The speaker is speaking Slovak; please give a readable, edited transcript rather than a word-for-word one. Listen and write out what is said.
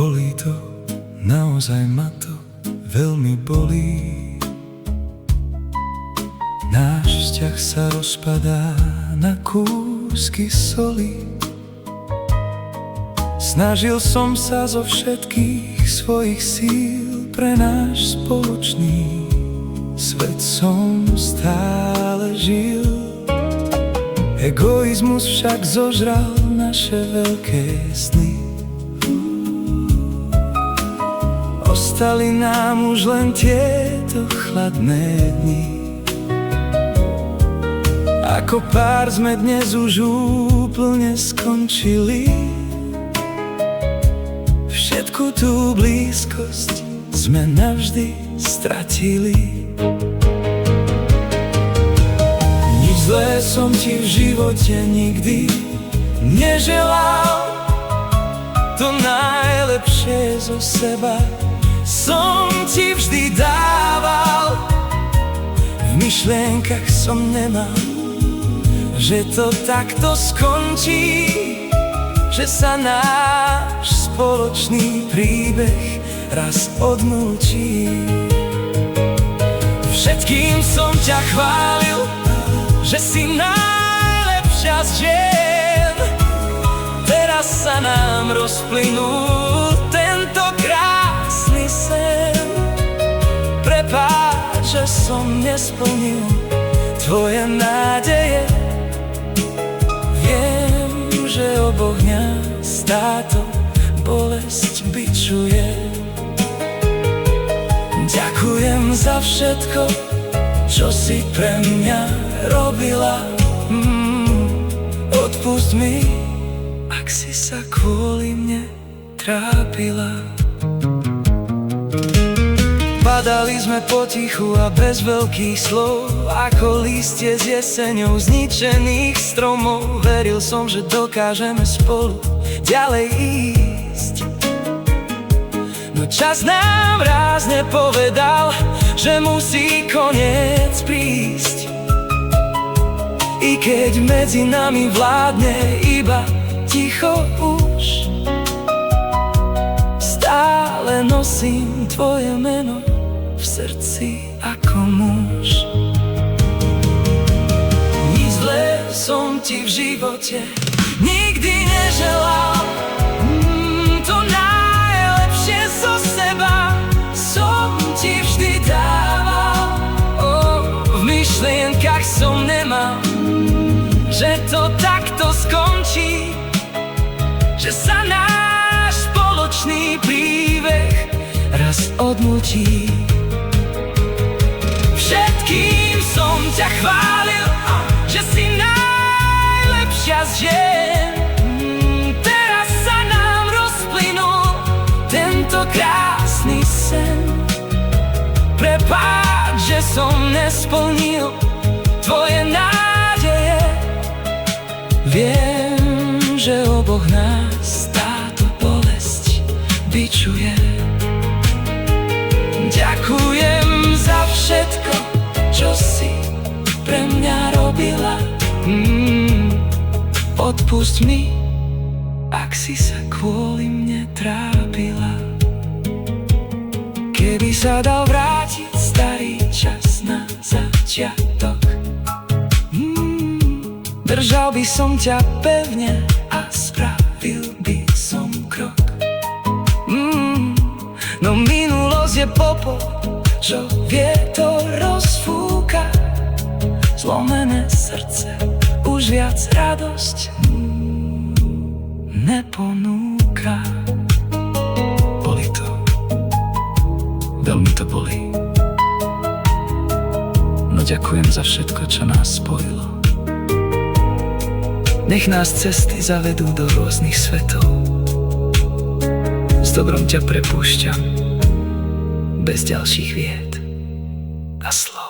Bolí to, naozaj ma to veľmi bolí. Náš vzťah sa rozpadá na kúsky soli. Snažil som sa zo všetkých svojich síl pre náš spoločný svet som stále žil. Egoizmus však zožral naše veľké sny. Ostali nám už len tieto chladné dni. Ako pár sme dnes už úplne skončili. Všetku tú blízkosť sme navždy stratili. Nič zlé som ti v živote nikdy neželal. To najlepšie zo seba som ti vždy dával. V myšlienkach som nemal, že to takto skončí, že sa náš spoločný príbeh raz odmlčí. Všetkým som ťa chválil, že si najlepšia z žien. Teraz sa nám rozplynul tento krásny sen. Prepáč, že som nesplnil tvoje nádeje. Viem, že oboch nás táto bolesť bičuje. Ďakujem za všetko, čo si pre mňa robila. Odpusť mi, ak si sa kvôli mne trápila. Padali sme potichu a bez veľkých slov, ako lístie z jeseňou zničených stromov. Veril som, že dokážeme spolu ďalej ísť. No čas nám rázne povedal, že musí koniec prísť. I keď medzi nami vládne iba ticho už, stále nosím tvoje meno v srdci ako muž. Nič zlé som ti v živote nikdy neželal. To najlepšie zo seba som ti vždy dával. V myšlienkach som nemal, že to takto skončí, že sa náš spoločný príbeh raz odmlčí. Všetkým som ťa chválil, že si najlepšia z žien. Teraz sa nám rozplynul tento krásny sen. Prepáč, že som nesplnil tvoje nádeje. Viem, že oboch nás táto bolesť bičuje. Ďakujem za všetko, čo si pre mňa robila. Odpusť mi, ak si sa kvôli mne trápila. Keby sa dal vrátiť starý čas na začiatok, držal by som ťa pevne a spravil by som krok. No minulosť je popol, čo vietor rozfúka. Zlomené srdce už viac radosť neponúka. Bolí to, veľmi to bolí. No ďakujem za všetko, čo nás spojilo. Nech nás cesty zavedú do rôznych svetov. S dobrom ťa prepúšťam, bez ďalších vied a slov.